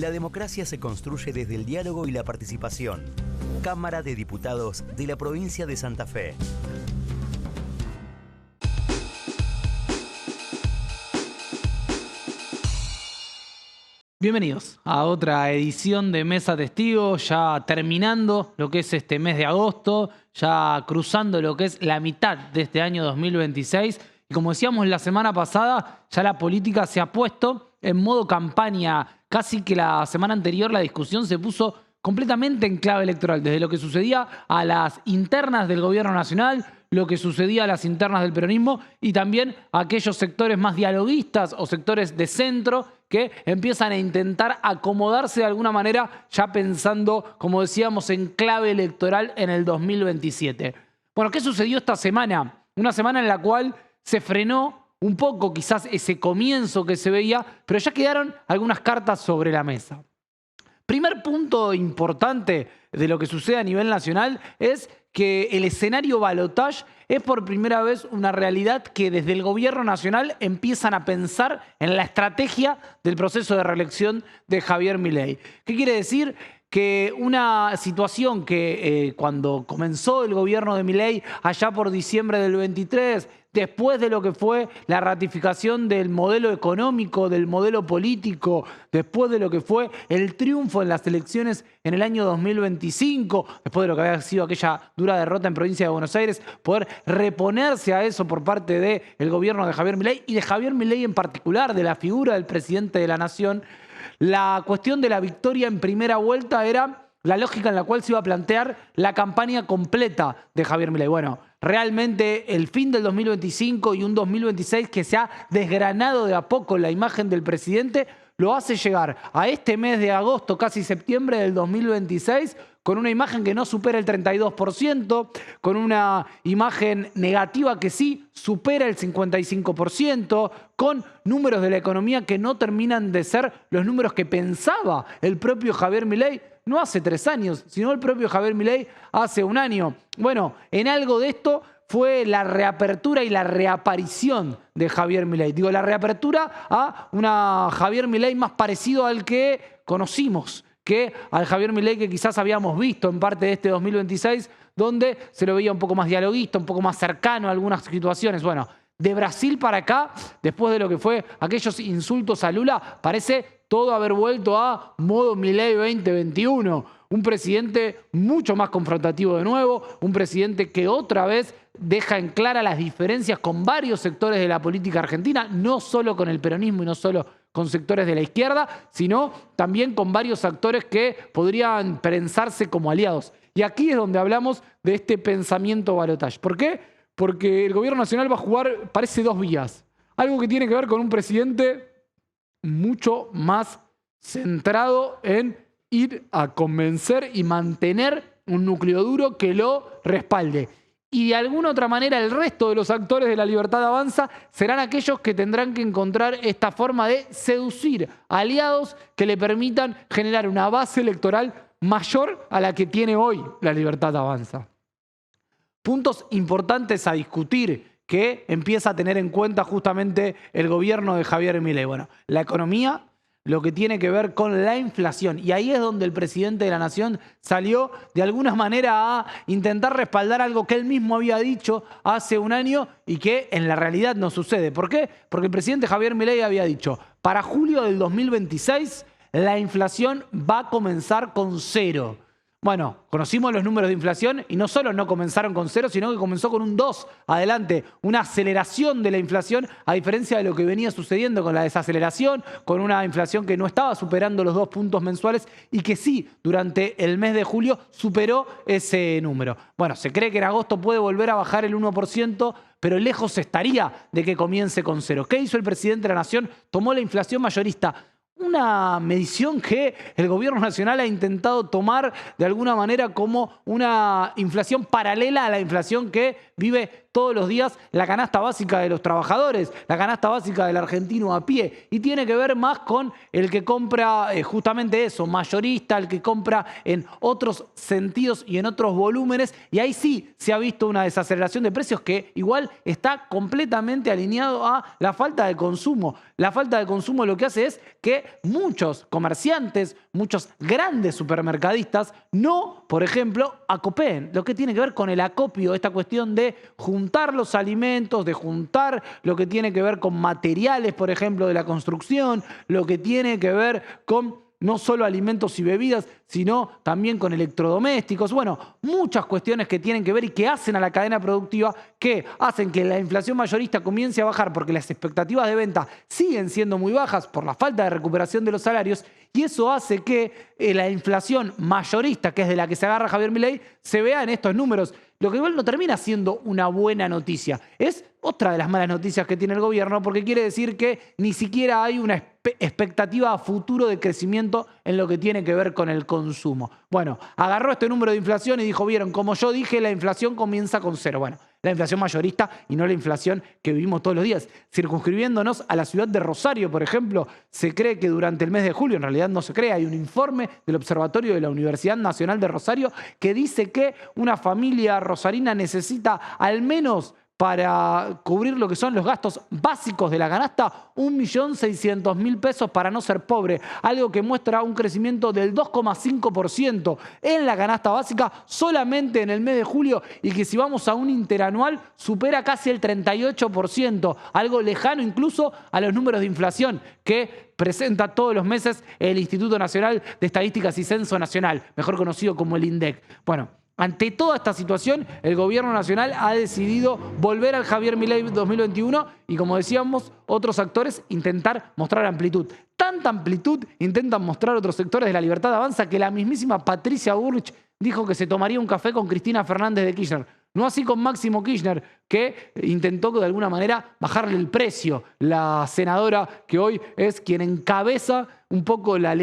La democracia se construye desde el diálogo y la participación. Cámara de Diputados de la provincia de Santa Fe. Bienvenidos a otra edición de Mesa Testigo, ya terminando lo que es este mes de agosto, ya cruzando lo que es la mitad de este año 2026. Y como decíamos la semana pasada, ya la política se ha puesto en modo campaña. Casi que la semana anterior la discusión se puso completamente en clave electoral, desde lo que sucedía a las internas del gobierno nacional, lo que sucedía a las internas del peronismo y también a aquellos sectores más dialoguistas o sectores de centro que empiezan a intentar acomodarse de alguna manera, ya pensando, como decíamos, en clave electoral en el 2027. Bueno, ¿qué sucedió esta semana? Una semana en la cual se frenó un poco quizás ese comienzo que se veía, pero ya quedaron algunas cartas sobre la mesa. Primer punto importante de lo que sucede a nivel nacional es que el escenario balotage es por primera vez una realidad que desde el gobierno nacional empiezan a pensar en la estrategia del proceso de reelección de Javier Milei. ¿Qué quiere decir? Que una situación que cuando comenzó el gobierno de Milei allá por diciembre del 23, después de lo que fue la ratificación del modelo económico, del modelo político, después de lo que fue el triunfo en las elecciones en el año 2025, después de lo que había sido aquella dura derrota en provincia de Buenos Aires, poder reponerse a eso por parte del gobierno de Javier Milei y de Javier Milei en particular, de la figura del presidente de la nación. La cuestión de la victoria en primera vuelta era la lógica en la cual se iba a plantear la campaña completa de Javier Milei. Bueno, realmente el fin del 2025 y un 2026 que se ha desgranado de a poco la imagen del presidente lo hace llegar a este mes de agosto, casi septiembre del 2026, con una imagen que no supera el 32%, con una imagen negativa que sí supera el 55%, con números de la economía que no terminan de ser los números que pensaba el propio Javier Milei, no hace 3 años, sino el propio Javier Milei hace 1 año. Bueno, en algo de esto fue la reapertura y la reaparición de Javier Milei. Digo, la reapertura a una Javier Milei más parecido al que conocimos, que al Javier Milei que quizás habíamos visto en parte de este 2026, donde se lo veía un poco más dialoguista, un poco más cercano a algunas situaciones. Bueno, de Brasil para acá, después de lo que fue aquellos insultos a Lula, parece todo haber vuelto a modo Milei 2021. Un presidente mucho más confrontativo de nuevo, un presidente que otra vez deja en clara las diferencias con varios sectores de la política argentina, no solo con el peronismo y no solo con sectores de la izquierda, sino también con varios actores que podrían pensarse como aliados. Y aquí es donde hablamos de este pensamiento balotage. ¿Por qué? Porque el gobierno nacional va a jugar, parece, 2 vías. Algo que tiene que ver con un presidente mucho más centrado en ir a convencer y mantener un núcleo duro que lo respalde. Y de alguna otra manera el resto de los actores de La Libertad Avanza serán aquellos que tendrán que encontrar esta forma de seducir aliados que le permitan generar una base electoral mayor a la que tiene hoy La Libertad Avanza. Puntos importantes a discutir que empieza a tener en cuenta justamente el gobierno de Javier Milei. Bueno, la economía, lo que tiene que ver con la inflación. Y ahí es donde el presidente de la nación salió de alguna manera a intentar respaldar algo que él mismo había dicho hace 1 año y que en la realidad no sucede. ¿Por qué? Porque el presidente Javier Milei había dicho, para julio del 2026 la inflación va a comenzar con 0. Bueno, conocimos los números de inflación y no solo no comenzaron con 0, sino que comenzó con un 2 adelante, una aceleración de la inflación a diferencia de lo que venía sucediendo con la desaceleración, con una inflación que no estaba superando los 2 puntos mensuales y que sí, durante el mes de julio superó ese número. Bueno, se cree que en agosto puede volver a bajar el 1%, pero lejos estaría de que comience con 0. ¿Qué hizo el presidente de la nación? Tomó la inflación mayorista. Una medición que el gobierno nacional ha intentado tomar de alguna manera como una inflación paralela a la inflación que vive todos los días la canasta básica de los trabajadores, la canasta básica del argentino a pie, y tiene que ver más con el que compra justamente eso, mayorista, el que compra en otros sentidos y en otros volúmenes, y ahí sí se ha visto una desaceleración de precios que igual está completamente alineado a la falta de consumo. La falta de consumo lo que hace es que muchos comerciantes, muchos grandes supermercadistas no, por ejemplo, acopeen, lo que tiene que ver con el acopio, esta cuestión de juntar los alimentos, de juntar lo que tiene que ver con materiales, por ejemplo, de la construcción, lo que tiene que ver con no solo alimentos y bebidas, sino también con electrodomésticos. Bueno, muchas cuestiones que tienen que ver y que hacen a la cadena productiva, que hacen que la inflación mayorista comience a bajar porque las expectativas de venta siguen siendo muy bajas por la falta de recuperación de los salarios, y eso hace que la inflación mayorista, que es de la que se agarra Javier Milei, se vea en estos números. Lo que igual no termina siendo una buena noticia. Es otra de las malas noticias que tiene el gobierno, porque quiere decir que ni siquiera hay una expectativa a futuro de crecimiento en lo que tiene que ver con el consumo. Bueno, agarró este número de inflación y dijo, vieron, como yo dije, la inflación comienza con cero. Bueno, la inflación mayorista y no la inflación que vivimos todos los días. Circunscribiéndonos a la ciudad de Rosario, por ejemplo, se cree que durante el mes de julio, en realidad no se cree, hay un informe del Observatorio de la Universidad Nacional de Rosario que dice que una familia rosarina necesita al menos para cubrir lo que son los gastos básicos de la canasta, 1.600.000 pesos para no ser pobre, algo que muestra un crecimiento del 2,5% en la canasta básica solamente en el mes de julio, y que si vamos a un interanual supera casi el 38%, algo lejano incluso a los números de inflación que presenta todos los meses el Instituto Nacional de Estadísticas y Censo Nacional, mejor conocido como el INDEC. Bueno, ante toda esta situación, el gobierno nacional ha decidido volver al Javier Milei 2021 y, como decíamos, otros actores intentar mostrar amplitud. Tanta amplitud intentan mostrar otros sectores de La Libertad Avanza que la mismísima Patricia Bullrich dijo que se tomaría un café con Cristina Fernández de Kirchner. No así con Máximo Kirchner, que intentó de alguna manera bajarle el precio. La senadora que hoy es quien encabeza un poco la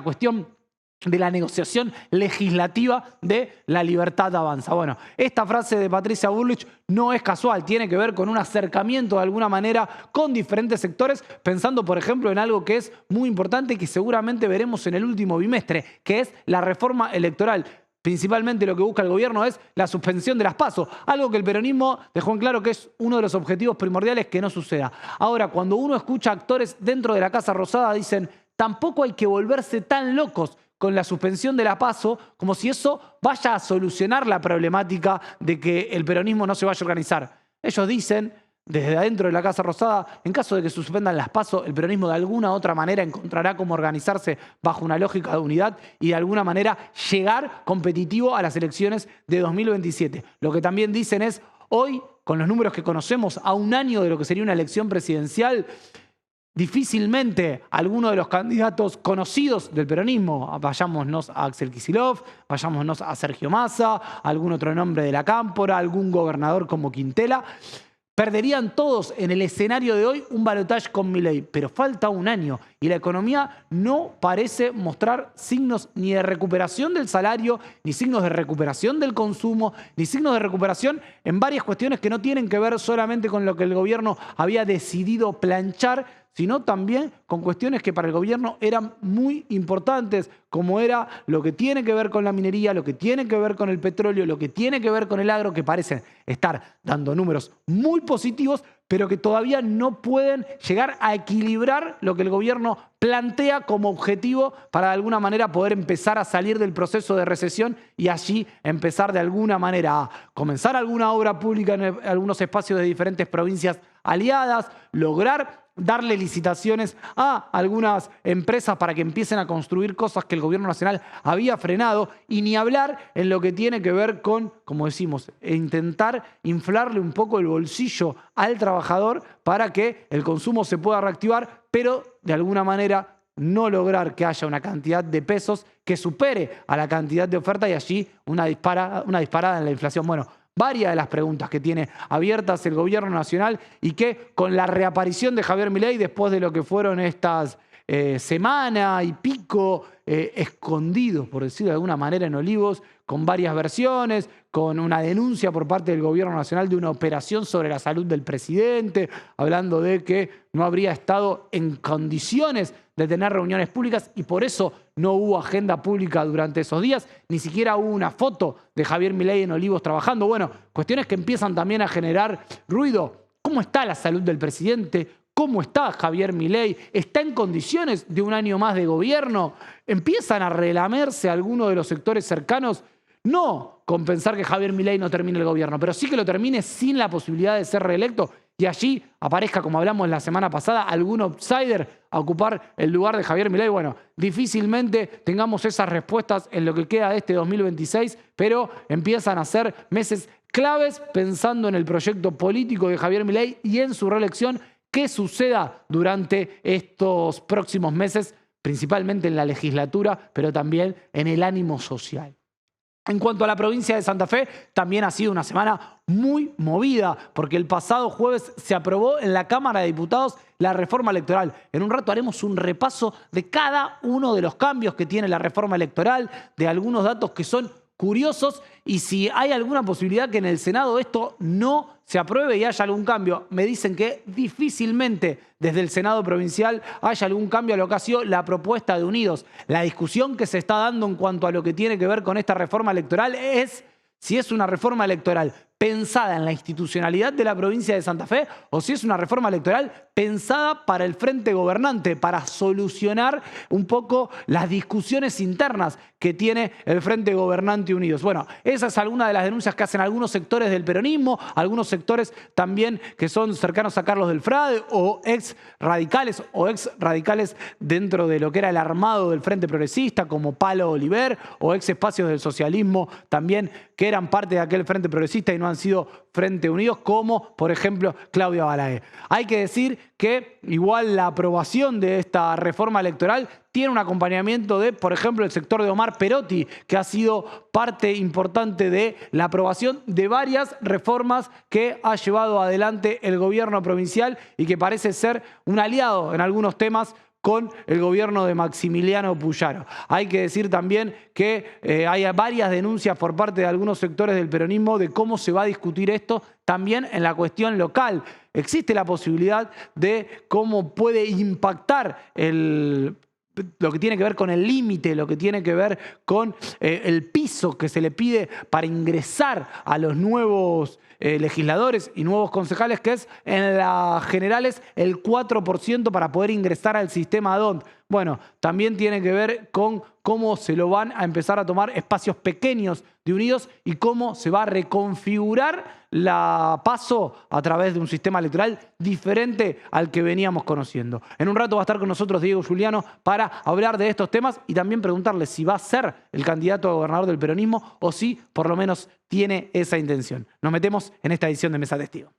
cuestión de la negociación legislativa de La Libertad Avanza. Bueno, esta frase de Patricia Bullrich no es casual, tiene que ver con un acercamiento de alguna manera con diferentes sectores, pensando por ejemplo en algo que es muy importante y que seguramente veremos en el último bimestre, que es la reforma electoral. Principalmente lo que busca el gobierno es la suspensión de las PASO, algo que el peronismo dejó en claro que es uno de los objetivos primordiales que no suceda. Ahora, cuando uno escucha actores dentro de la Casa Rosada, dicen, tampoco hay que volverse tan locos con la suspensión de la PASO, como si eso vaya a solucionar la problemática de que el peronismo no se vaya a organizar. Ellos dicen, desde adentro de la Casa Rosada, en caso de que se suspendan las PASO, el peronismo de alguna u otra manera encontrará cómo organizarse bajo una lógica de unidad y de alguna manera llegar competitivo a las elecciones de 2027. Lo que también dicen es, hoy, con los números que conocemos, a un año de lo que sería una elección presidencial, difícilmente alguno de los candidatos conocidos del peronismo, vayámonos a Axel Kicillof, vayámonos a Sergio Massa, algún otro nombre de la Cámpora, algún gobernador como Quintela, perderían todos en el escenario de hoy un balotaje con Milei. Pero falta un año y la economía no parece mostrar signos ni de recuperación del salario, ni signos de recuperación del consumo, ni signos de recuperación en varias cuestiones que no tienen que ver solamente con lo que el gobierno había decidido planchar, sino también con cuestiones que para el gobierno eran muy importantes, como era lo que tiene que ver con la minería, lo que tiene que ver con el petróleo, lo que tiene que ver con el agro, que parecen estar dando números muy positivos, pero que todavía no pueden llegar a equilibrar lo que el gobierno plantea como objetivo para de alguna manera poder empezar a salir del proceso de recesión y allí empezar de alguna manera a comenzar alguna obra pública en algunos espacios de diferentes provincias aliadas, lograr darle licitaciones a algunas empresas para que empiecen a construir cosas que el gobierno nacional había frenado, y ni hablar en lo que tiene que ver con, como decimos, intentar inflarle un poco el bolsillo al trabajador para que el consumo se pueda reactivar, pero de alguna manera no lograr que haya una cantidad de pesos que supere a la cantidad de oferta y allí una disparada en la inflación. Bueno, varias de las preguntas que tiene abiertas el gobierno nacional y que con la reaparición de Javier Milei después de lo que fueron estas semana y pico escondidos, por decirlo de alguna manera, en Olivos, con varias versiones, con una denuncia por parte del gobierno nacional de una operación sobre la salud del presidente, hablando de que no habría estado en condiciones de tener reuniones públicas y por eso no hubo agenda pública durante esos días, ni siquiera hubo una foto de Javier Milei en Olivos trabajando. Bueno, cuestiones que empiezan también a generar ruido. ¿Cómo está la salud del presidente? ¿Cómo está Javier Milei? ¿Está en condiciones de un año más de gobierno? ¿Empiezan a relamerse algunos de los sectores cercanos? No con pensar que Javier Milei no termine el gobierno, pero sí que lo termine sin la posibilidad de ser reelecto y allí aparezca, como hablamos la semana pasada, algún outsider a ocupar el lugar de Javier Milei. Bueno, difícilmente tengamos esas respuestas en lo que queda de este 2026, pero empiezan a ser meses claves pensando en el proyecto político de Javier Milei y en su reelección. ¿Qué suceda durante estos próximos meses, principalmente en la legislatura, pero también en el ánimo social? En cuanto a la provincia de Santa Fe, también ha sido una semana muy movida, porque el pasado jueves se aprobó en la Cámara de Diputados la reforma electoral. En un rato haremos un repaso de cada uno de los cambios que tiene la reforma electoral, de algunos datos que son curiosos y si hay alguna posibilidad que en el Senado esto no se apruebe y haya algún cambio. Me dicen que difícilmente desde el Senado provincial haya algún cambio a lo que ha sido la propuesta de Unidos. La discusión que se está dando en cuanto a lo que tiene que ver con esta reforma electoral es si es una reforma electoral pensada en la institucionalidad de la provincia de Santa Fe o si es una reforma electoral pensada para el frente gobernante, para solucionar un poco las discusiones internas que tiene el Frente Gobernante Unidos. Bueno, esa es alguna de las denuncias que hacen algunos sectores del peronismo, algunos sectores también que son cercanos a Carlos Delfrade o ex radicales dentro de lo que era el armado del Frente Progresista, como Palo Oliver, o ex espacios del socialismo también que eran parte de aquel Frente Progresista y no han sido Frente Unidos, como por ejemplo Claudia Balaguer. Hay que decir que igual la aprobación de esta reforma electoral tiene un acompañamiento de, por ejemplo, el sector de Omar Perotti, que ha sido parte importante de la aprobación de varias reformas que ha llevado adelante el gobierno provincial y que parece ser un aliado en algunos temas con el gobierno de Maximiliano Puyaro. Hay que decir también que hay varias denuncias por parte de algunos sectores del peronismo de cómo se va a discutir esto también en la cuestión local. Existe la posibilidad de cómo puede impactar lo que tiene que ver con el límite, lo que tiene que ver con el piso que se le pide para ingresar a los nuevos legisladores y nuevos concejales, que es en las generales el 4% para poder ingresar al sistema DONT. Bueno, también tiene que ver con cómo se lo van a empezar a tomar espacios pequeños de Unidos y cómo se va a reconfigurar la PASO a través de un sistema electoral diferente al que veníamos conociendo. En un rato va a estar con nosotros Diego Giuliano para hablar de estos temas y también preguntarle si va a ser el candidato a gobernador del peronismo o si por lo menos tiene esa intención. Nos metemos en esta edición de Mesa Testigo.